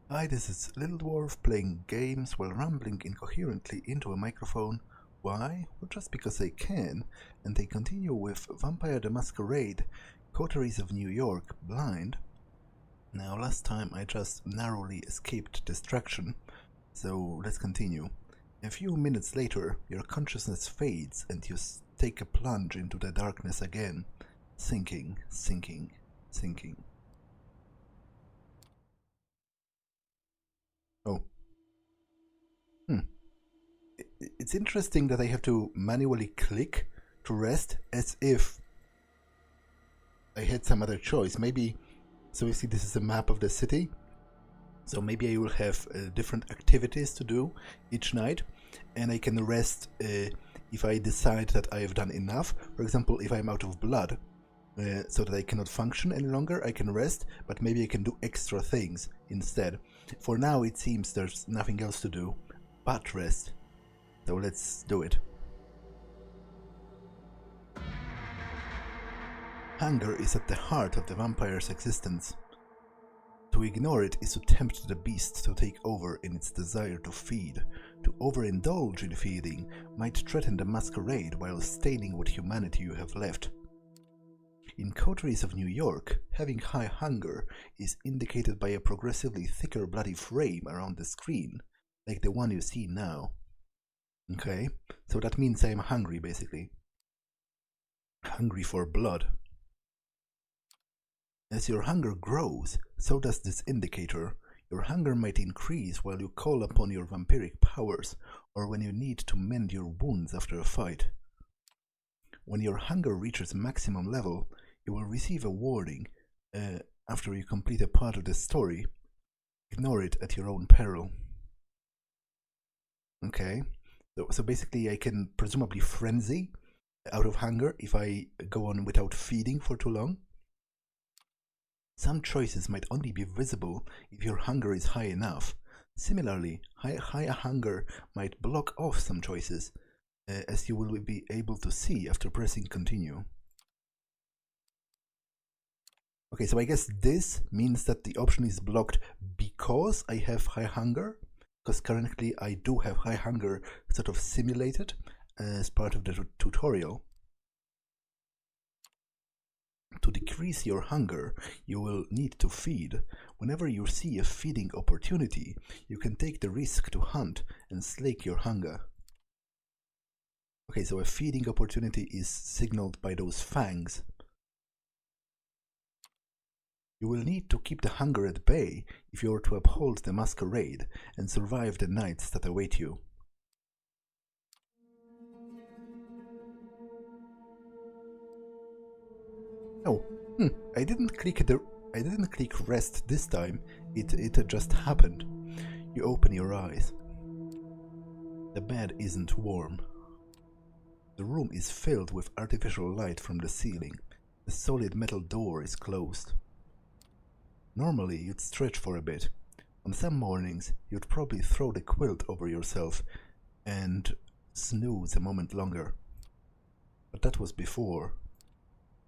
Hi, this is Little Dwarf playing games while rambling incoherently into a microphone. Why? Well, just because I can, and they continue with Vampire the Masquerade, Coteries of New York, blind. Now, last time I just narrowly escaped distraction, so let's continue. A few minutes later, your consciousness fades and you take a plunge into the darkness again, sinking, sinking, sinking. Oh. It's interesting that I have to manually click to rest as if I had some other choice. Maybe, so you see this is a map of the city. So maybe I will have different activities to do each night, and I can rest if I decide that I have done enough. For example, if I'm out of blood, so that I cannot function any longer, I can rest, but maybe I can do extra things instead. For now, it seems there's nothing else to do but rest. So let's do it. Hunger is at the heart of the vampire's existence. To ignore it is to tempt the beast to take over in its desire to feed. To overindulge in feeding might threaten the masquerade while staining what humanity you have left. In Coteries of New York, having high hunger is indicated by a progressively thicker bloody frame around the screen, like the one you see now. Okay, so that means I am hungry, basically. Hungry for blood. As your hunger grows, so does this indicator. Your hunger might increase while you call upon your vampiric powers, or when you need to mend your wounds after a fight. When your hunger reaches maximum level, you will receive a warning after you complete a part of the story. Ignore it at your own peril. Okay, so basically I can presumably frenzy out of hunger if I go on without feeding for too long. Some choices might only be visible if your hunger is high enough. Similarly, higher hunger might block off some choices, as you will be able to see after pressing continue. Okay, so I guess this means that the option is blocked because I have high hunger, because currently I do have high hunger sort of simulated as part of the tutorial. To decrease your hunger, you will need to feed. Whenever you see a feeding opportunity, you can take the risk to hunt and slake your hunger. Okay, so a feeding opportunity is signaled by those fangs. You will need to keep the hunger at bay if you are to uphold the masquerade and survive the nights that await you. Oh, I didn't click rest this time. It just happened. You open your eyes. The bed isn't warm. The room is filled with artificial light from the ceiling. The solid metal door is closed. Normally, you'd stretch for a bit. On some mornings, you'd probably throw the quilt over yourself and snooze a moment longer. But that was before.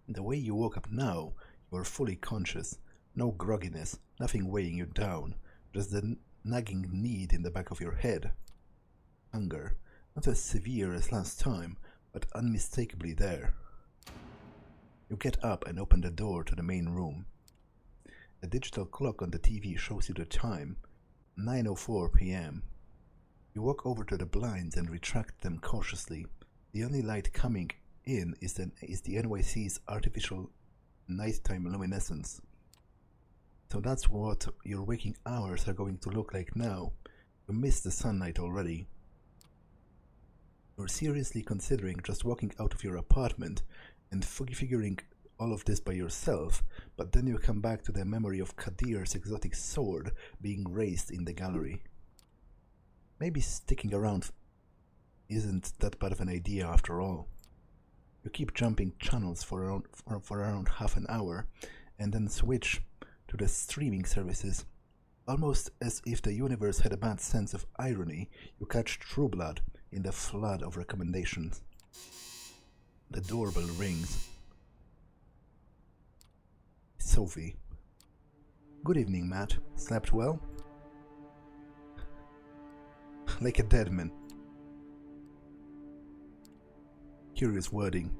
The way you woke up now, you are fully conscious. No grogginess, nothing weighing you down, just the nagging need in the back of your head. Hunger, not as severe as last time, but unmistakably there. You get up and open the door to the main room. A digital clock on the TV shows you the time, 9:04 p.m. You walk over to the blinds and retract them cautiously. The only light coming in is the NYC's artificial nighttime luminescence. So that's what your waking hours are going to look like now. You missed the sunlight already. You're seriously considering just walking out of your apartment and figuring all of this by yourself, but then you come back to the memory of Kadir's exotic sword being raised in the gallery. Maybe sticking around isn't that bad of an idea after all. You keep jumping channels for around half an hour, and then switch to the streaming services. Almost as if the universe had a bad sense of irony, you catch True Blood in the flood of recommendations. The doorbell rings. Sophie. Good evening, Matt. Slept well? like a dead man. Curious wording,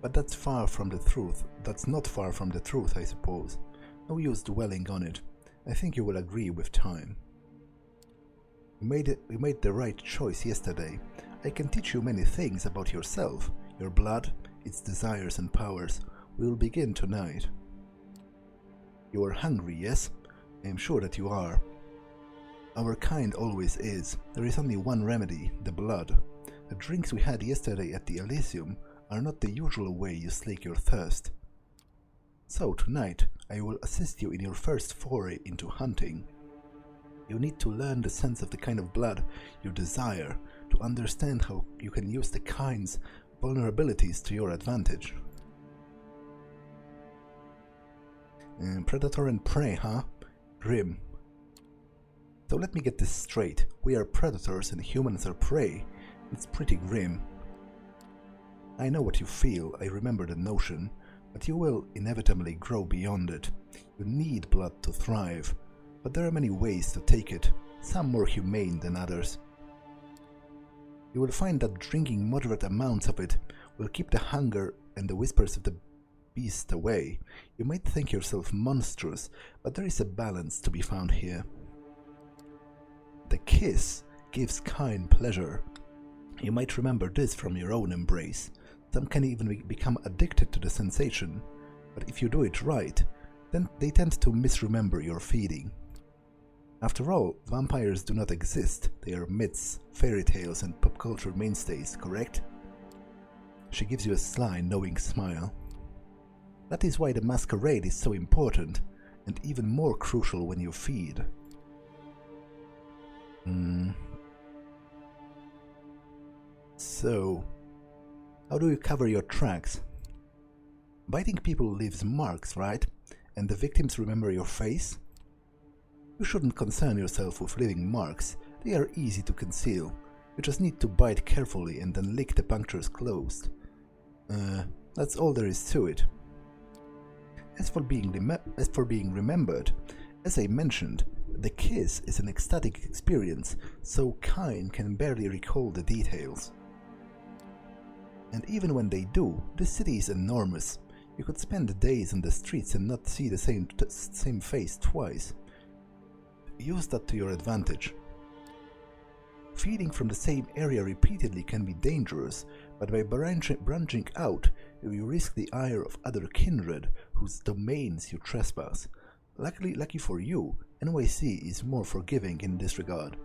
but that's far from the truth. That's not far from the truth, I suppose. No use dwelling on it. I think you will agree with time. You made the right choice yesterday. I can teach you many things about yourself, your blood, its desires and powers. We will begin tonight. You are hungry, yes? I am sure that you are. Our kind always is. There is only one remedy, the blood. The drinks we had yesterday at the Elysium are not the usual way you slake your thirst. So tonight I will assist you in your first foray into hunting. You need to learn the sense of the kind of blood you desire, to understand how you can use the kind's vulnerabilities to your advantage. Predator and prey, huh? Grim. So let me get this straight. We are predators and humans are prey. It's pretty grim. I know what you feel, I remember the notion, but you will inevitably grow beyond it. You need blood to thrive, but there are many ways to take it, some more humane than others. You will find that drinking moderate amounts of it will keep the hunger and the whispers of the beast away. You might think yourself monstrous, but there is a balance to be found here. The kiss gives kind pleasure. You might remember this from your own embrace. Some can even become addicted to the sensation, but if you do it right, then they tend to misremember your feeding. After all, vampires do not exist. They are myths, fairy tales, and pop culture mainstays, correct? She gives you a sly, knowing smile. That is why the masquerade is so important, and even more crucial when you feed. So, how do you cover your tracks? Biting people leaves marks, right? And the victims remember your face? You shouldn't concern yourself with leaving marks. They are easy to conceal. You just need to bite carefully and then lick the punctures closed. That's all there is to it. As for being remembered, as I mentioned, the kiss is an ecstatic experience, so Kine can barely recall the details. And even when they do, the city is enormous. You could spend days on the streets and not see the same face twice. Use that to your advantage. Feeding from the same area repeatedly can be dangerous, but by branching out, you risk the ire of other kindred whose domains you trespass. Lucky for you, NYC is more forgiving in this regard.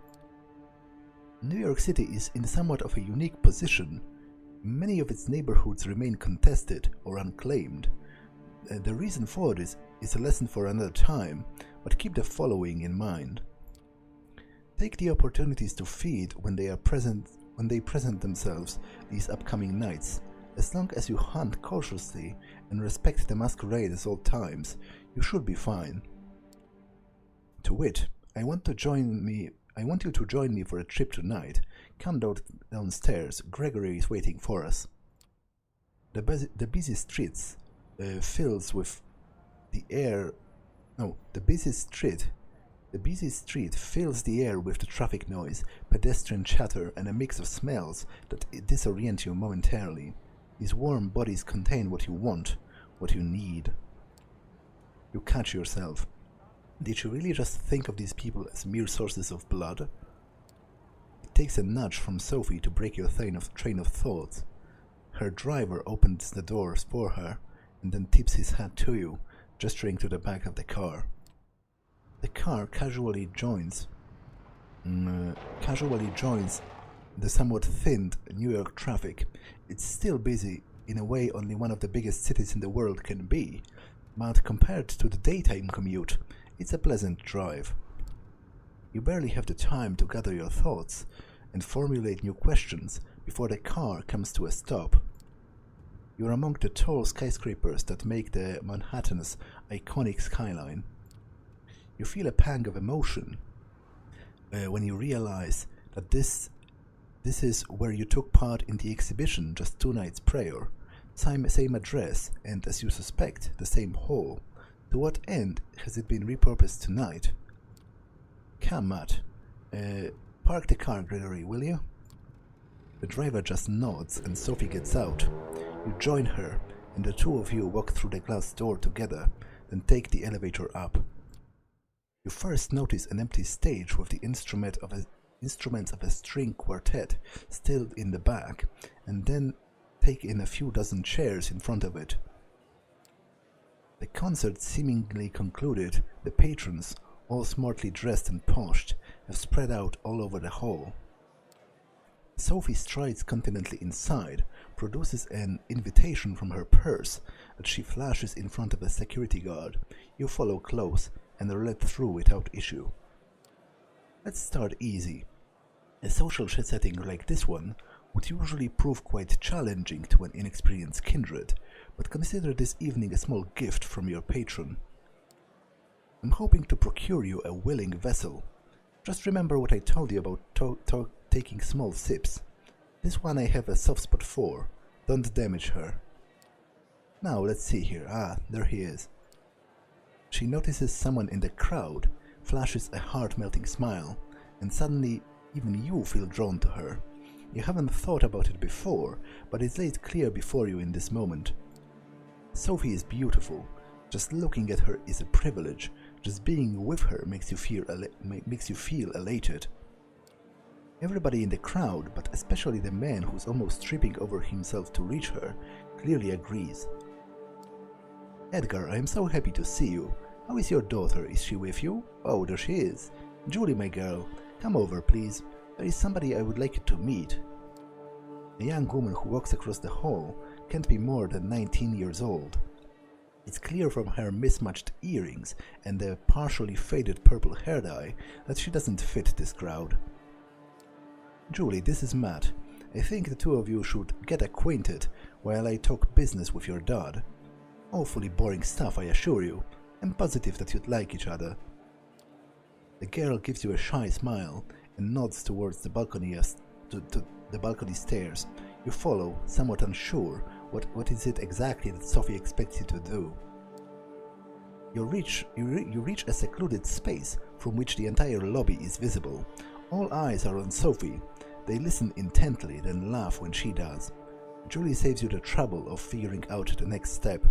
New York City is in somewhat of a unique position. Many of its neighborhoods remain contested or unclaimed. The reason for this is a lesson for another time, but keep the following in mind. Take the opportunities to feed when they present themselves these upcoming nights. As long as you hunt cautiously and respect the masquerade at all times, you should be fine. To wit, I want you to join me for a trip tonight. Come downstairs. Gregory is waiting for us. The busy streets fills with the air. No, the busy street fills the air with the traffic noise, pedestrian chatter, and a mix of smells that disorient you momentarily. These warm bodies contain what you want, what you need. You catch yourself. Did you really just think of these people as mere sources of blood? It takes a nudge from Sophie to break your train of thoughts. Her driver opens the doors for her and then tips his hat to you, gesturing to the back of the car. The car casually joins the somewhat thinned New York traffic. It's still busy in a way only one of the biggest cities in the world can be, but compared to the daytime commute, it's a pleasant drive. You barely have the time to gather your thoughts and formulate new questions before the car comes to a stop. You're among the tall skyscrapers that make the Manhattan's iconic skyline. You feel a pang of emotion when you realize that this is where you took part in the exhibition just 2 nights prior. Same address, and as you suspect, the same hall. To what end has it been repurposed tonight? Come, Matt. Park the car, Gregory, will you? The driver just nods and Sophie gets out. You join her, and the two of you walk through the glass door together, then take the elevator up. You first notice an empty stage with the instruments of a string quartet still in the back, and then take in a few dozen chairs in front of it. The concert seemingly concluded, the patrons, all smartly dressed and poshed, have spread out all over the hall. Sophie strides confidently inside, produces an invitation from her purse that she flashes in front of a security guard. You follow close and are let through without issue. Let's start easy. A social setting like this one would usually prove quite challenging to an inexperienced kindred, but consider this evening a small gift from your patron. I'm hoping to procure you a willing vessel. Just remember what I told you about taking small sips. This one I have a soft spot for. Don't damage her. Now let's see here. Ah, there he is. She notices someone in the crowd, flashes a heart-melting smile, and suddenly even you feel drawn to her. You haven't thought about it before, but it's laid clear before you in this moment. Sophie is beautiful. Just looking at her is a privilege. Just being with her makes you feel elated. Everybody in the crowd, but especially the man who's almost tripping over himself to reach her, clearly agrees. Edgar, I am so happy to see you. How is your daughter? Is she with you? Oh, there she is. Julie, my girl, come over, please. There is somebody I would like you to meet. A young woman who walks across the hall can't be more than 19 years old. It's clear from her mismatched earrings and the partially faded purple hair dye that she doesn't fit this crowd. Julie, this is Matt. I think the two of you should get acquainted while I talk business with your dad. Awfully boring stuff, I assure you. I'm positive that you'd like each other. The girl gives you a shy smile and nods towards the balcony to the balcony stairs. You follow, somewhat unsure what is it exactly that Sophie expects you to do. You reach a secluded space from which the entire lobby is visible. All eyes are on Sophie. They listen intently, then laugh when she does. Julie saves you the trouble of figuring out the next step.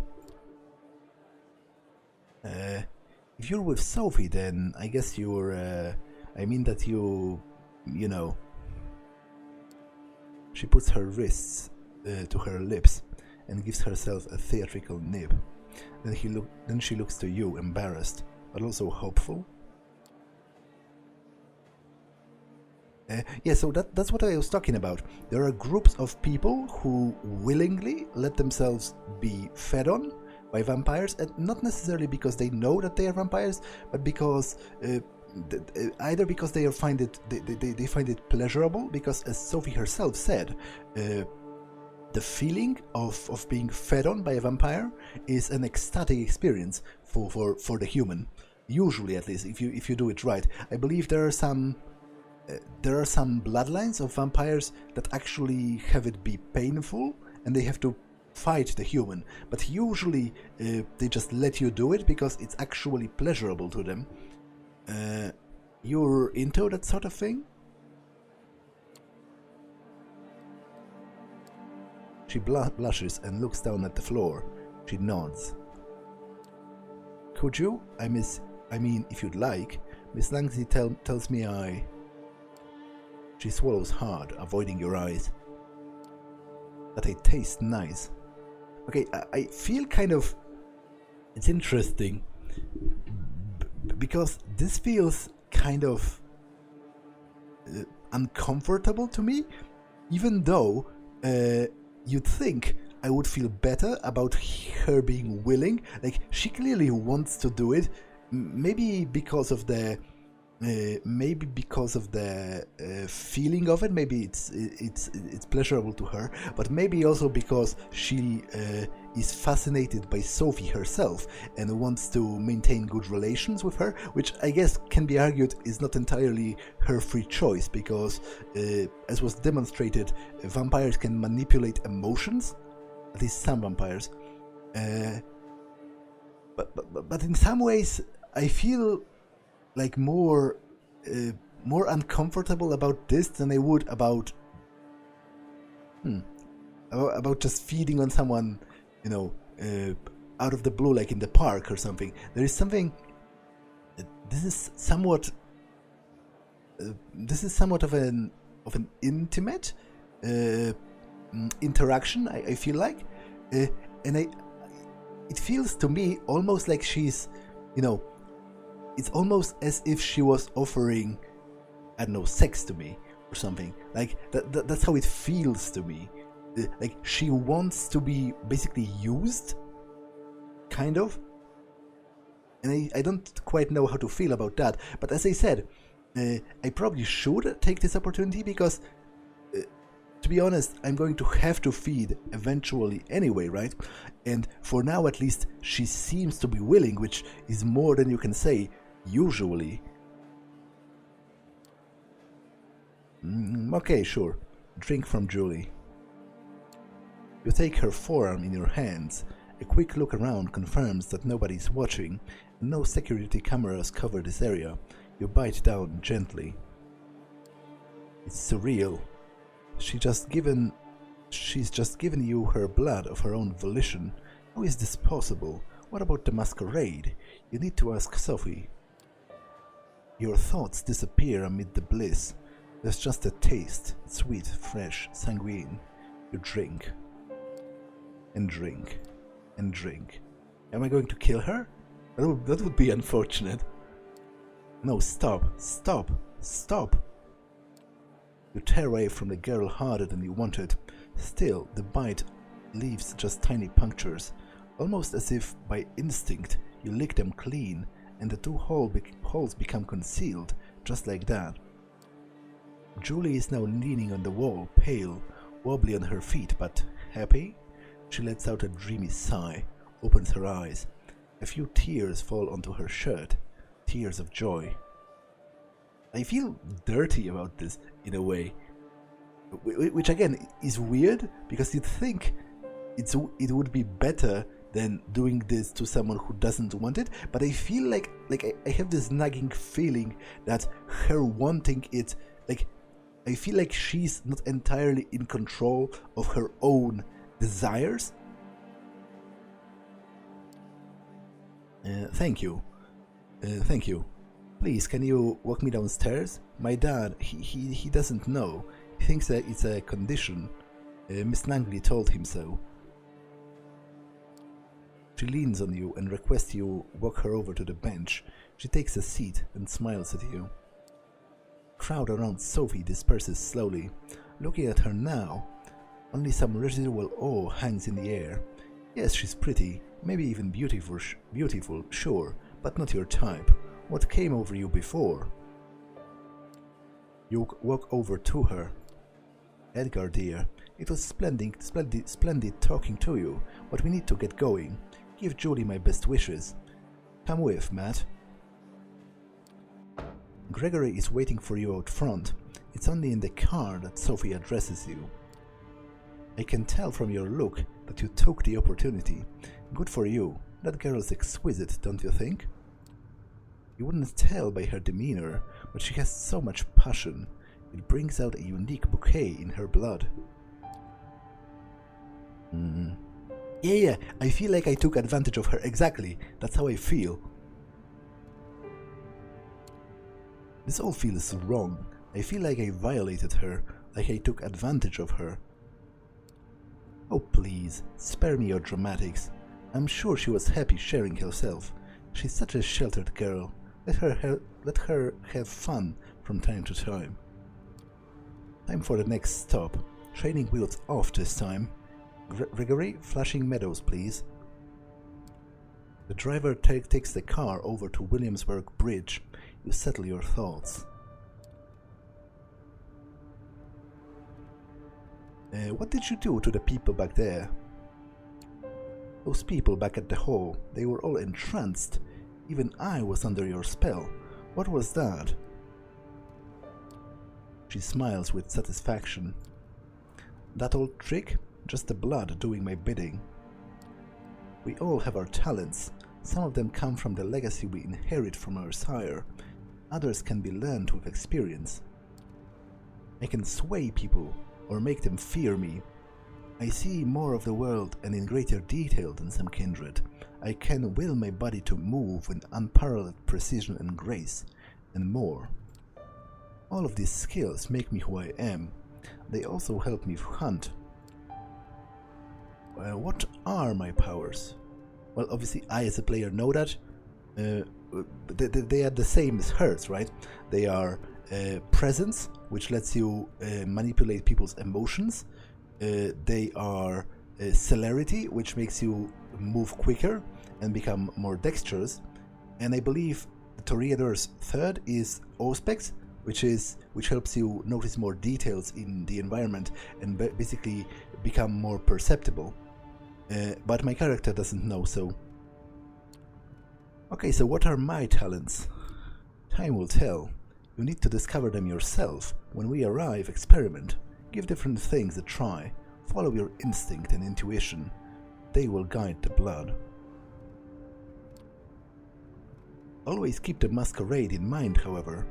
If you're with Sophie, then I guess you're, I mean that you know. She puts her wrists to her lips and gives herself a theatrical nib. Then she looks to you, embarrassed, but also hopeful. Yeah, so that's what I was talking about. There are groups of people who willingly let themselves be fed on by vampires, and not necessarily because they know that they are vampires, but because either because they find it pleasurable, because as Sophie herself said, the feeling of being fed on by a vampire is an ecstatic experience for the human. Usually, at least, if you do it right. I believe there are some bloodlines of vampires that actually have it be painful, and they have to fight the human. But usually, they just let you do it because it's actually pleasurable to them. You're into that sort of thing? She blushes and looks down at the floor. She nods. Could you? I mean, if you'd like. Miss Langsy tells me I... She swallows hard, avoiding your eyes. That I taste nice. Okay, I feel kind of... It's interesting. Because this feels kind of uncomfortable to me, even though you'd think I would feel better about her being willing. Like, she clearly wants to do it, maybe because of the feeling of it. Maybe it's pleasurable to her, but maybe also because she is fascinated by Sophie herself and wants to maintain good relations with her, which I guess can be argued is not entirely her free choice, because as was demonstrated, vampires can manipulate emotions, at least some vampires, but in some ways I feel like more more uncomfortable about this than I would about just feeding on someone, you know, out of the blue, like in the park or something. There is something. This is somewhat of an intimate interaction. I feel like, and it feels to me almost like she's, you know, it's almost as if she was offering, I don't know, sex to me or something. Like that's how it feels to me. Like she wants to be basically used, kind of. And I don't quite know how to feel about that. But as I said, I probably should take this opportunity because, to be honest, I'm going to have to feed eventually anyway, right? And for now, at least, she seems to be willing, which is more than you can say, usually. Okay, sure. Drink from Julie. You take her forearm in your hands. A quick look around confirms that nobody's watching, and no security cameras cover this area. You bite down gently. It's surreal. She's just given you her blood of her own volition. How is this possible? What about the masquerade? You need to ask Sophie. Your thoughts disappear amid the bliss. There's just a taste, sweet, fresh, sanguine. You drink. And drink. And drink. Am I going to kill her? That would be unfortunate. No, stop, stop, stop. You tear away from the girl harder than you wanted. Still, the bite leaves just tiny punctures, almost as if by instinct you lick them clean, and the two holes become concealed, just like that. Julie is now leaning on the wall, pale, wobbly on her feet, but happy? She lets out a dreamy sigh, opens her eyes. A few tears fall onto her shirt, tears of joy. I feel dirty about this, in a way. Which again is weird, because you'd think it would be better than doing this to someone who doesn't want it, but I feel like I have this nagging feeling that her wanting it, like, I feel like she's not entirely in control of her own desires. Thank you. Thank you. Please, can you walk me downstairs? My dad, he doesn't know. He thinks that it's a condition. Miss Langley told him so. She leans on you and requests you walk her over to the bench. She takes a seat and smiles at you. Crowd around Sophie disperses slowly. Looking at her now, only some residual awe hangs in the air. Yes, she's pretty, maybe even beautiful, sure, but not your type. What came over you before? You walk over to her. Edgar, dear, it was splendid talking to you, but we need to get going. Give Julie my best wishes. Come with, Matt. Gregory is waiting for you out front. It's only in the car that Sophie addresses you. I can tell from your look that you took the opportunity. Good for you. That girl's exquisite, don't you think? You wouldn't tell by her demeanor, but she has so much passion. It brings out a unique bouquet in her blood. Yeah, I feel like I took advantage of her. Exactly. That's how I feel. This all feels wrong. I feel like I violated her, like I took advantage of her. Oh please, spare me your dramatics. I'm sure she was happy sharing herself. She's such a sheltered girl. Let her have fun from time to time. Time for the next stop. Training wheels off this time. Gregory, Flashing Meadows, please. The driver takes the car over to Williamsburg Bridge. You settle your thoughts. What did you do to the people back there? Those people back at the hall, they were all entranced. Even I was under your spell. What was that? She smiles with satisfaction. That old trick? Just the blood doing my bidding. We all have our talents. Some of them come from the legacy we inherit from our sire. Others can be learned with experience. I can sway people or make them fear me. I see more of the world and in greater detail than some kindred. I can will my body to move with unparalleled precision and grace, and more. All of these skills make me who I am. They also help me hunt. What are my powers? Well, obviously I as a player know that. They are the same as hers, right? They are presence, which lets you manipulate people's emotions. They are celerity, which makes you move quicker and become more dexterous. And I believe the Toreador's third is Auspex, which helps you notice more details in the environment and basically become more perceptible. But my character doesn't know, so... Okay, so what are my talents? Time will tell. You need to discover them yourself. When we arrive, experiment. Give different things a try. Follow your instinct and intuition. They will guide the blood. Always keep the masquerade in mind, however.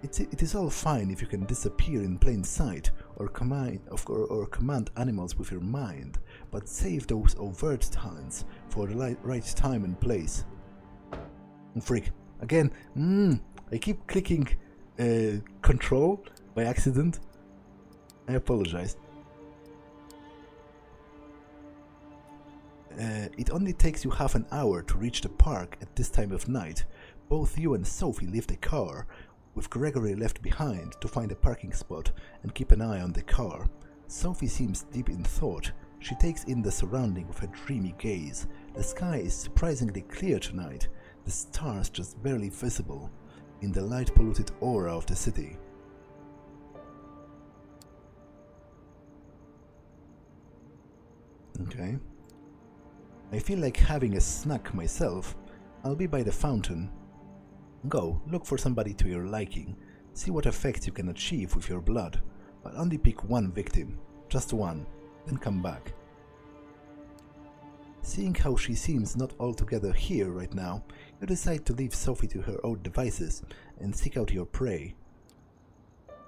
It is all fine if you can disappear in plain sight or command animals with your mind, but save those overt talents for the right time and place. Freak. Again, I keep clicking control by accident. I apologize. It only takes you half an hour to reach the park at this time of night. Both you and Sophie leave the car, with Gregory left behind to find a parking spot and keep an eye on the car. Sophie seems deep in thought. She takes in the surrounding with a dreamy gaze. The sky is surprisingly clear tonight, the stars just barely visible in the light-polluted aura of the city. Okay. I feel like having a snack myself. I'll be by the fountain. Go, look for somebody to your liking. See what effects you can achieve with your blood. But only pick one victim. Just one. Then come back. Seeing how she seems not altogether here right now, you decide to leave Sophie to her own devices and seek out your prey.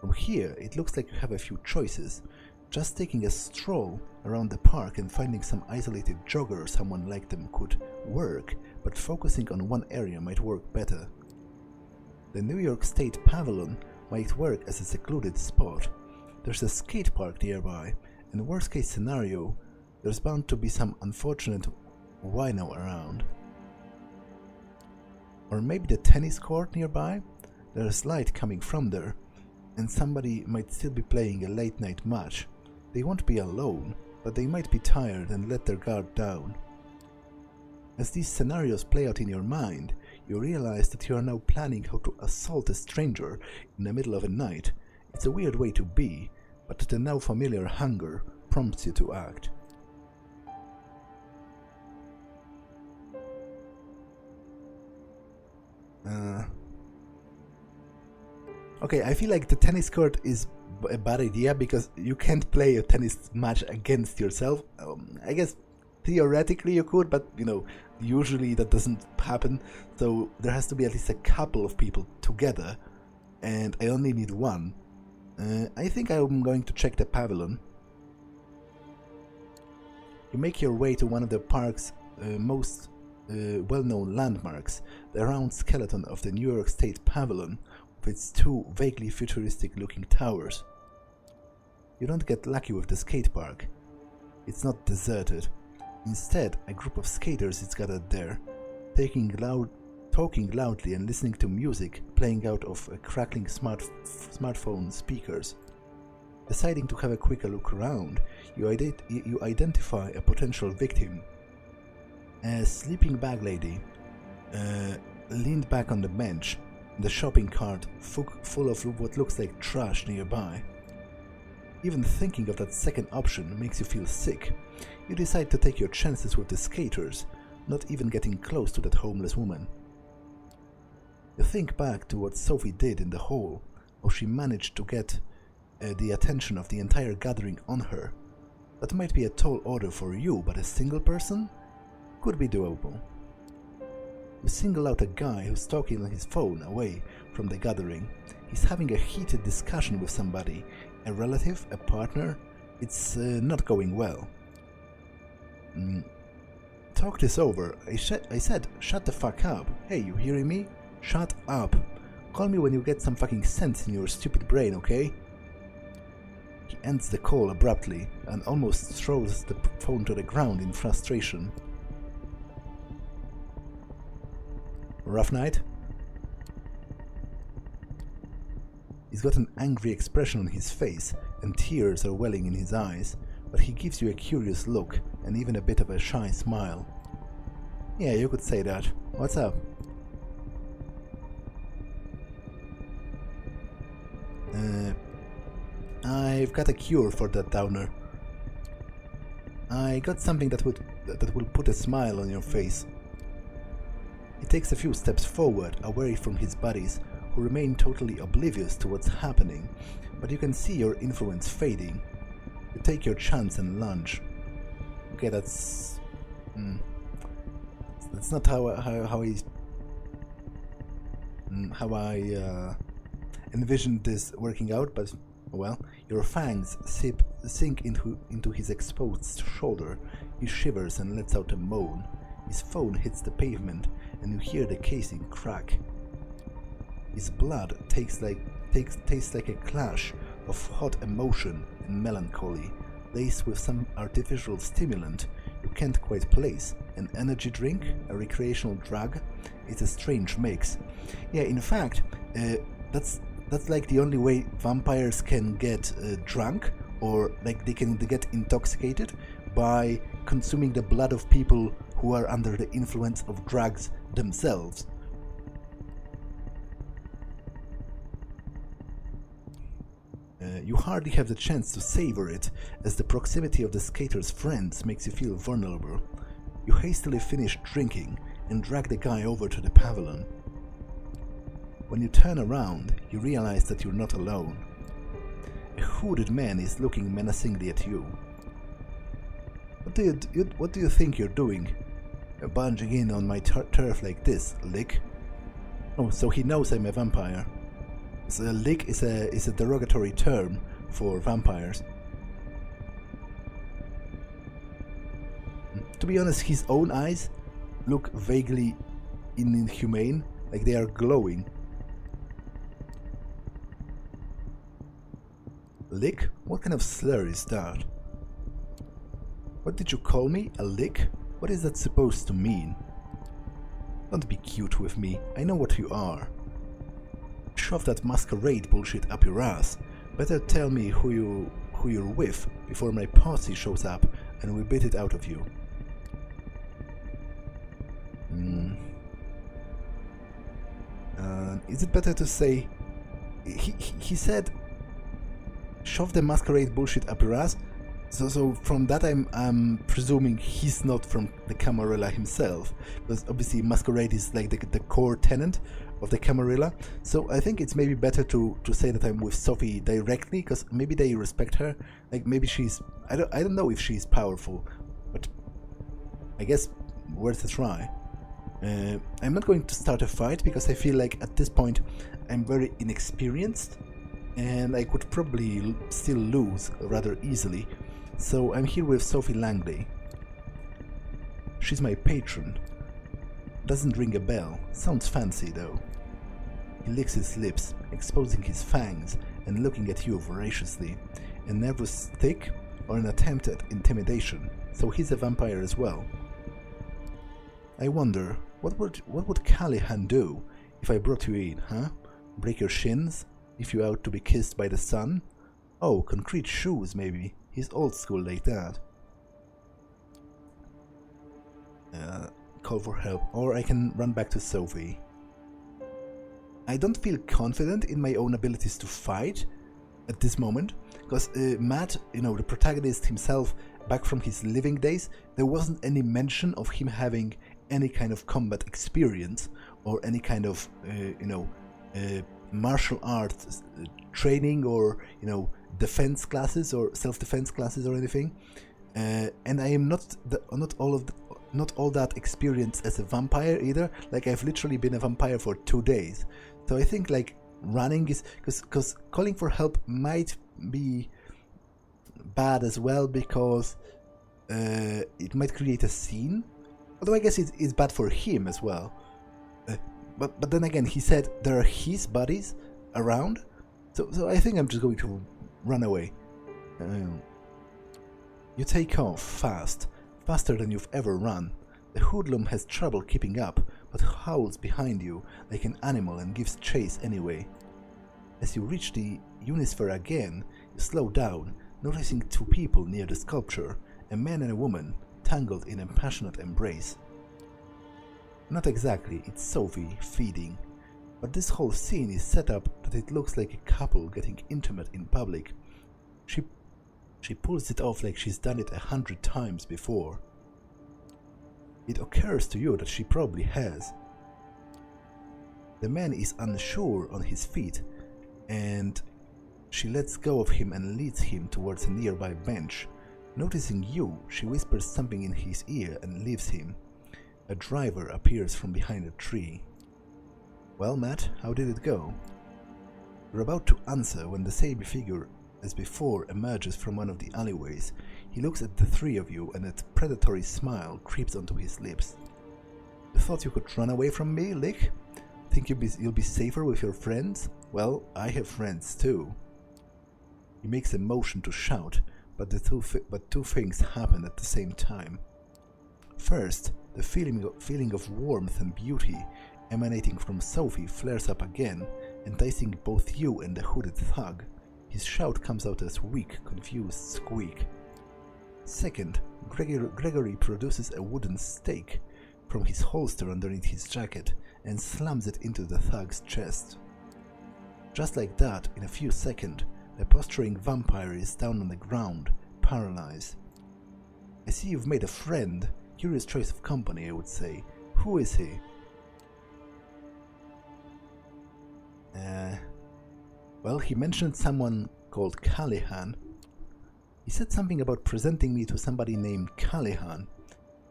From here, it looks like you have a few choices. Just taking a stroll around the park and finding some isolated jogger or someone like them could work, but focusing on one area might work better. The New York State Pavilion might work as a secluded spot. There's a skate park nearby, and worst case scenario, there's bound to be some unfortunate wino around. Or maybe the tennis court nearby? There's light coming from there, and somebody might still be playing a late night match. They won't be alone, but they might be tired and let their guard down. As these scenarios play out in your mind, you realize that you are now planning how to assault a stranger in the middle of the night. It's a weird way to be, but the now familiar hunger prompts you to act. Okay, I feel like the tennis court is a bad idea because you can't play a tennis match against yourself. I guess theoretically you could, but you know, usually that doesn't happen. So there has to be at least a couple of people together, and I only need one. I think I'm going to check the pavilion. You make your way to one of the park's most well-known landmarks, the round skeleton of the New York State Pavilion, with its two vaguely futuristic-looking towers. You don't get lucky with the skate park. It's not deserted. Instead, a group of skaters is gathered there, talking loudly and listening to music playing out of crackling smartphone speakers. Deciding to have a quicker look around, you identify a potential victim. A sleeping bag lady leaned back on the bench, the shopping cart full of what looks like trash nearby. Even thinking of that second option makes you feel sick. You decide to take your chances with the skaters, not even getting close to that homeless woman. You think back to what Sophie did in the hall, how she managed to get the attention of the entire gathering on her. That might be a tall order for you, but a single person? Could be doable. You single out a guy who's talking on his phone away from the gathering. He's having a heated discussion with somebody, a relative, a partner. It's not going well. Talk this over. I said, shut the fuck up. Hey, you hearing me? Shut up. Call me when you get some fucking sense in your stupid brain, okay? He ends the call abruptly and almost throws the phone to the ground in frustration. Rough night? He's got an angry expression on his face and tears are welling in his eyes, but he gives you a curious look and even a bit of a shy smile. Yeah, you could say that. What's up? I've got a cure for that downer. I got something that will put a smile on your face. He takes a few steps forward, away from his buddies, who remain totally oblivious to what's happening, but you can see your influence fading. You take your chance and lunge. Okay, that's not how I envisioned this working out, but well, your fangs sink into his exposed shoulder. He shivers and lets out a moan. His phone hits the pavement, and you hear the casing crack. His blood tastes like a clash of hot emotion and melancholy, laced with some artificial stimulant you can't quite place. An energy drink, a recreational drug. It's a strange mix. Yeah, in fact, that's like the only way vampires can get drunk, or like they can get intoxicated, by consuming the blood of people who are under the influence of drugs themselves. You hardly have the chance to savor it, as the proximity of the skater's friends makes you feel vulnerable. You hastily finish drinking and drag the guy over to the pavilion. When you turn around, you realize that you're not alone. A hooded man is looking menacingly at you. What do you think you're doing? Barging in on my turf like this, Lick? Oh, so he knows I'm a vampire. So Lick is a derogatory term for vampires. To be honest, his own eyes look vaguely inhumane, like they are glowing. Lick? What kind of slur is that? What did you call me? A lick? What is that supposed to mean? Don't be cute with me. I know what you are. Shove that masquerade bullshit up your ass. Better tell me who you're with before my posse shows up and we beat it out of you. Is it better to say... He said... Shove the masquerade bullshit up your ass? So from that I'm presuming he's not from the Camarilla himself, because obviously masquerade is like the core tenant of the Camarilla. So I think it's maybe better to say that I'm with Sophie directly, because maybe they respect her. Like maybe she's... I don't know if she's powerful, but I guess worth a try. I'm not going to start a fight because I feel like at this point I'm very inexperienced and I could probably still lose rather easily. So I'm here with Sophie Langley. She's my patron. Doesn't ring a bell. Sounds fancy though. He licks his lips, exposing his fangs and looking at you voraciously. A nervous tick or an attempt at intimidation. So he's a vampire as well. I wonder, what would Callahan do if I brought you in, huh? Break your shins? If you out to be kissed by the sun? Oh, concrete shoes maybe. He's old school like that. Call for help, or I can run back to Sophie. I don't feel confident in my own abilities to fight at this moment, because Matt, the protagonist himself, back from his living days, there wasn't any mention of him having any kind of combat experience or any kind of, martial arts training or, defense classes or self-defense classes or anything. And I am not all of not all that experienced as a vampire either. Like, I've literally been a vampire for 2 days. So I think, like, running is... Because calling for help might be bad as well, because it might create a scene. Although I guess it's bad for him as well. But then again, he said there are his buddies around. So I think I'm just going to run away. You take off fast, faster than you've ever run. The hoodlum has trouble keeping up, but howls behind you like an animal and gives chase anyway. As you reach the Unisphere again, you slow down, noticing 2 people near the sculpture, a man and a woman, tangled in a passionate embrace. Not exactly, it's Sophie feeding, but this whole scene is set up that it looks like a couple getting intimate in public. She pulls it off like she's done it 100 times before. It occurs to you that she probably has. The man is unsure on his feet, and she lets go of him and leads him towards a nearby bench. Noticing you, she whispers something in his ear and leaves him. A driver appears from behind a tree. Well, Matt, how did it go? You're about to answer when the same figure as before emerges from one of the alleyways. He looks at the 3 of you and a predatory smile creeps onto his lips. You thought you could run away from me, Lick? Think you'll be safer with your friends? Well, I have friends too. He makes a motion to shout, but two things happen at the same time. First, the feeling of warmth and beauty emanating from Sophie flares up again, enticing both you and the hooded thug. His shout comes out as weak, confused squeak. Second, Gregory produces a wooden stake from his holster underneath his jacket and slams it into the thug's chest. Just like that, in a few seconds, the posturing vampire is down on the ground, paralyzed. I see you've made a friend. Curious choice of company, I would say. Who is he? Well, he mentioned someone called Callahan. He said something about presenting me to somebody named Callahan.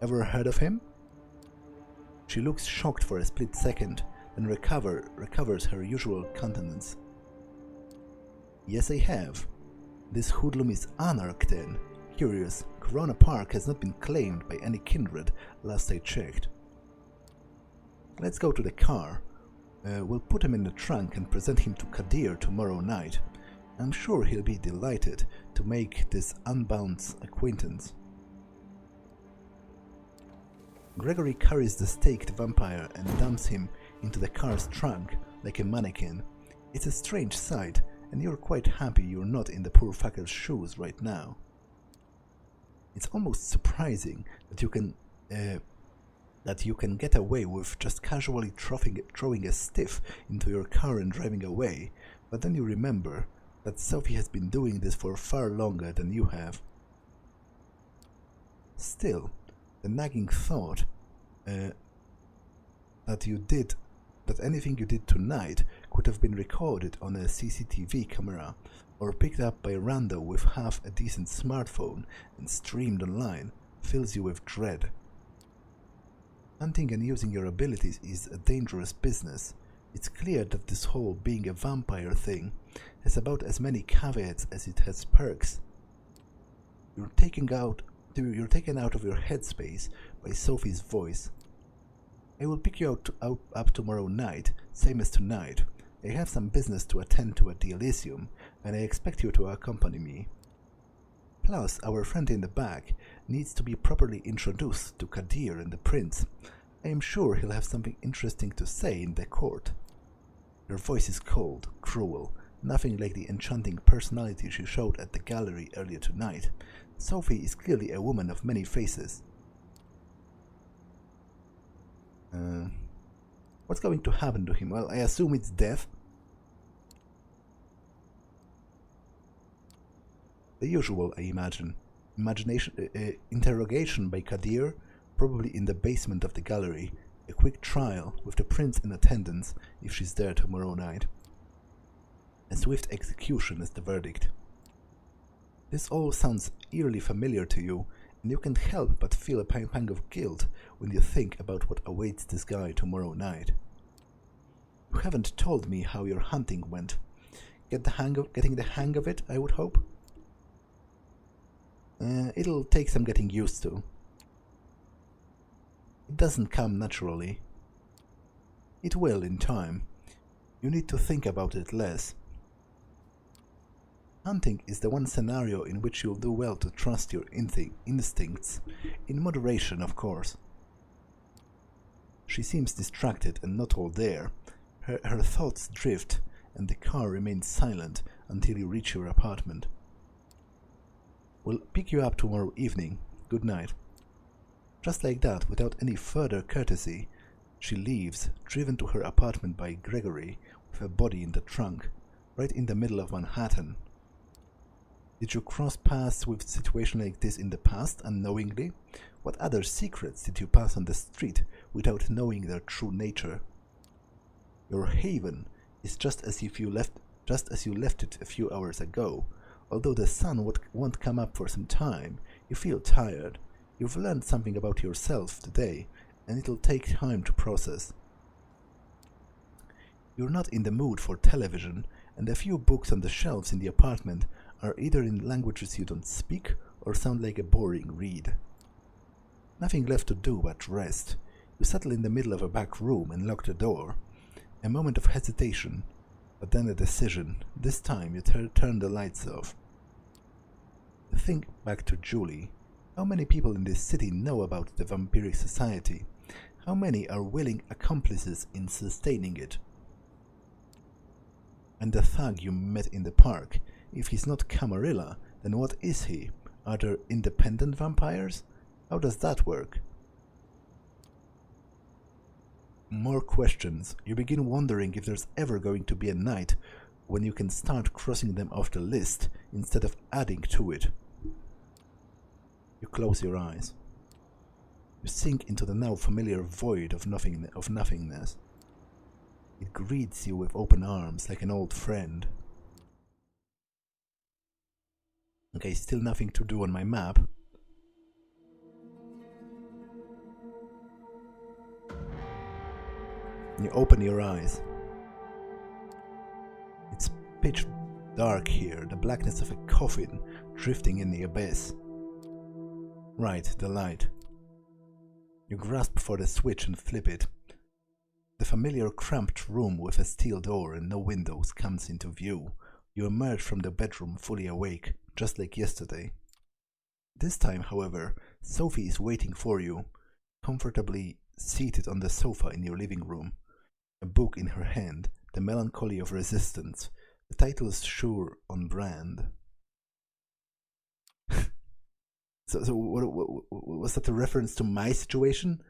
Ever heard of him? She looks shocked for a split second, then recovers her usual countenance. Yes, I have. This hoodlum is Anarch then. Curious, Corona Park has not been claimed by any kindred, last I checked. Let's go to the car. We'll put him in the trunk and present him to Kadir tomorrow night. I'm sure he'll be delighted to make this unbound's acquaintance. Gregory carries the staked vampire and dumps him into the car's trunk like a mannequin. It's a strange sight, and you're quite happy you're not in the poor fucker's shoes right now. It's almost surprising that you can get away with just casually throwing a stiff into your car and driving away, but then you remember that Sophie has been doing this for far longer than you have. Still, the nagging thought that anything you did tonight could have been recorded on a CCTV camera or picked up by a rando with half a decent smartphone and streamed online fills you with dread. Hunting and using your abilities is a dangerous business. It's clear that this whole being a vampire thing has about as many caveats as it has perks. You're taken out of your headspace by Sophie's voice. I will pick you up tomorrow night, same as tonight. I have some business to attend to at the Elysium, and I expect you to accompany me. Plus, our friend in the back needs to be properly introduced to Kadir and the prince. I am sure he'll have something interesting to say in the court. Your voice is cold, cruel, nothing like the enchanting personality she showed at the gallery earlier tonight. Sophie is clearly a woman of many faces. What's going to happen to him? Well, I assume it's death. The usual, I imagine. Interrogation by Kadir, probably in the basement of the gallery. A quick trial with the prince in attendance if she's there tomorrow night. A swift execution is the verdict. This all sounds eerily familiar to you, and you can't help but feel a pang of guilt when you think about what awaits this guy tomorrow night. You haven't told me how your hunting went. Getting the hang of it, I would hope? It'll take some getting used to. It doesn't come naturally. It will in time. You need to think about it less. Hunting is the one scenario in which you'll do well to trust your instincts, in moderation, of course. She seems distracted and not all there. Her thoughts drift, and the car remains silent until you reach your apartment. We'll pick you up tomorrow evening. Good night. Just like that, without any further courtesy, she leaves, driven to her apartment by Gregory, with her body in the trunk, right in the middle of Manhattan. Did you cross paths with a situation like this in the past, unknowingly? What other secrets did you pass on the street without knowing their true nature? Your haven is just as you left it a few hours ago. Although the sun won't come up for some time, you feel tired. You've learned something about yourself today, and it'll take time to process. You're not in the mood for television, and a few books on the shelves in the apartment are either in languages you don't speak or sound like a boring read. Nothing left to do but rest. You settle in the middle of a back room and lock the door. A moment of hesitation, but then a decision. This time you turn the lights off. You think back to Julie. How many people in this city know about the vampiric society? How many are willing accomplices in sustaining it? And the thug you met in the park, if he's not Camarilla, then what is he? Are there independent vampires? How does that work? More questions. You begin wondering if there's ever going to be a night when you can start crossing them off the list instead of adding to it. You close your eyes. You sink into the now familiar void of nothingness. It greets you with open arms like an old friend. Okay, still nothing to do on my map. You open your eyes. It's pitch dark here, the blackness of a coffin drifting in the abyss. Right, the light. You grasp for the switch and flip it. The familiar cramped room with a steel door and no windows comes into view. You emerge from the bedroom fully awake, just like yesterday. This time, however, Sophie is waiting for you, comfortably seated on the sofa in your living room. A book in her hand, The Melancholy of Resistance. The title is sure on brand. So what was that a reference to my situation?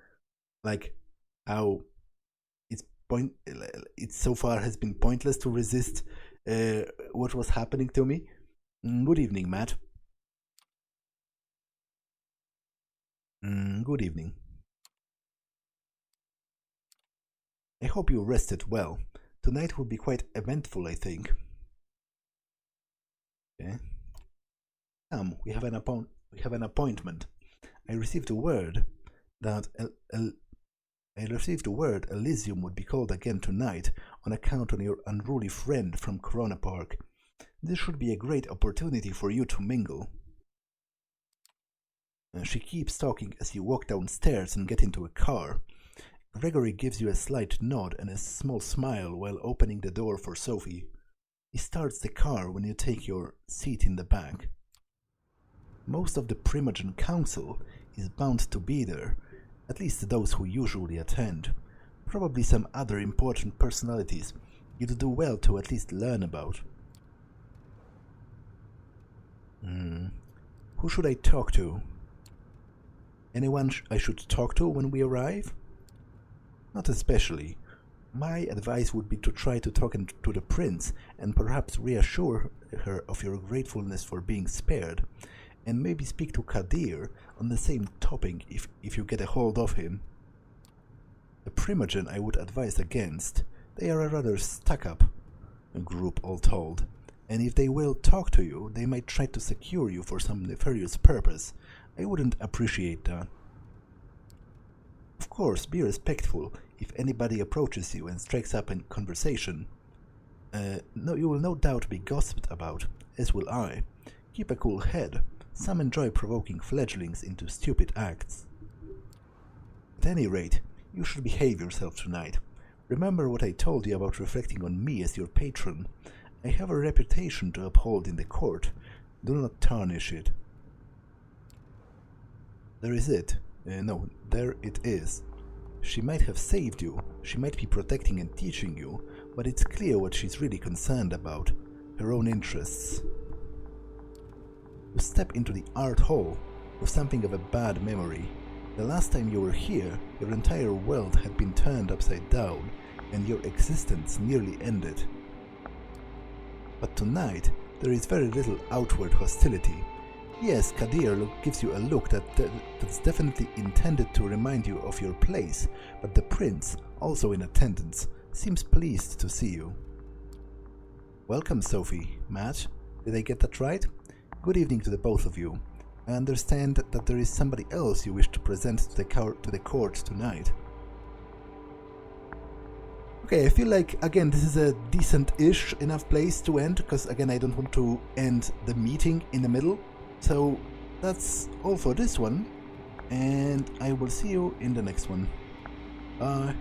Like how it so far has been pointless to resist what was happening to me? Good evening, Matt. Good evening. I hope you rested well. Tonight will be quite eventful, I think. Okay. Come, we have an appointment. I received word Elysium would be called again tonight on account of your unruly friend from Corona Park. This should be a great opportunity for you to mingle. She keeps talking as you walk downstairs and get into a car. Gregory gives you a slight nod and a small smile while opening the door for Sophie. He starts the car when you take your seat in the back. Most of the Primogen Council is bound to be there, at least those who usually attend. Probably some other important personalities you'd do well to at least learn about. Who should I talk to? Anyone I should talk to when we arrive? Not especially. My advice would be to try to talk to the prince and perhaps reassure her of your gratefulness for being spared, and maybe speak to Kadir on the same topic if you get a hold of him. The Primogen I would advise against. They are a rather stuck-up group, all told, and if they will talk to you, they might try to secure you for some nefarious purpose, I wouldn't appreciate that. Of course, be respectful if anybody approaches you and strikes up a conversation. No, you will no doubt be gossiped about, as will I. Keep a cool head. Some enjoy provoking fledglings into stupid acts. At any rate, you should behave yourself tonight. Remember what I told you about reflecting on me as your patron. I have a reputation to uphold in the court. Do not tarnish it. There is it. No, there it is. She might have saved you, she might be protecting and teaching you, but it's clear what she's really concerned about, her own interests. You step into the art hall with something of a bad memory. The last time you were here, your entire world had been turned upside down, and your existence nearly ended. But tonight, there is very little outward hostility. Yes, Kadir gives you a look that's definitely intended to remind you of your place, but the prince, also in attendance, seems pleased to see you. Welcome, Sophie. Matt, did I get that right? Good evening to the both of you. I understand that there is somebody else you wish to present to the court tonight. Okay, I feel like, again, this is a decent-ish enough place to end, because, again, I don't want to end the meeting in the middle. So, that's all for this one, and I will see you in the next one. Bye.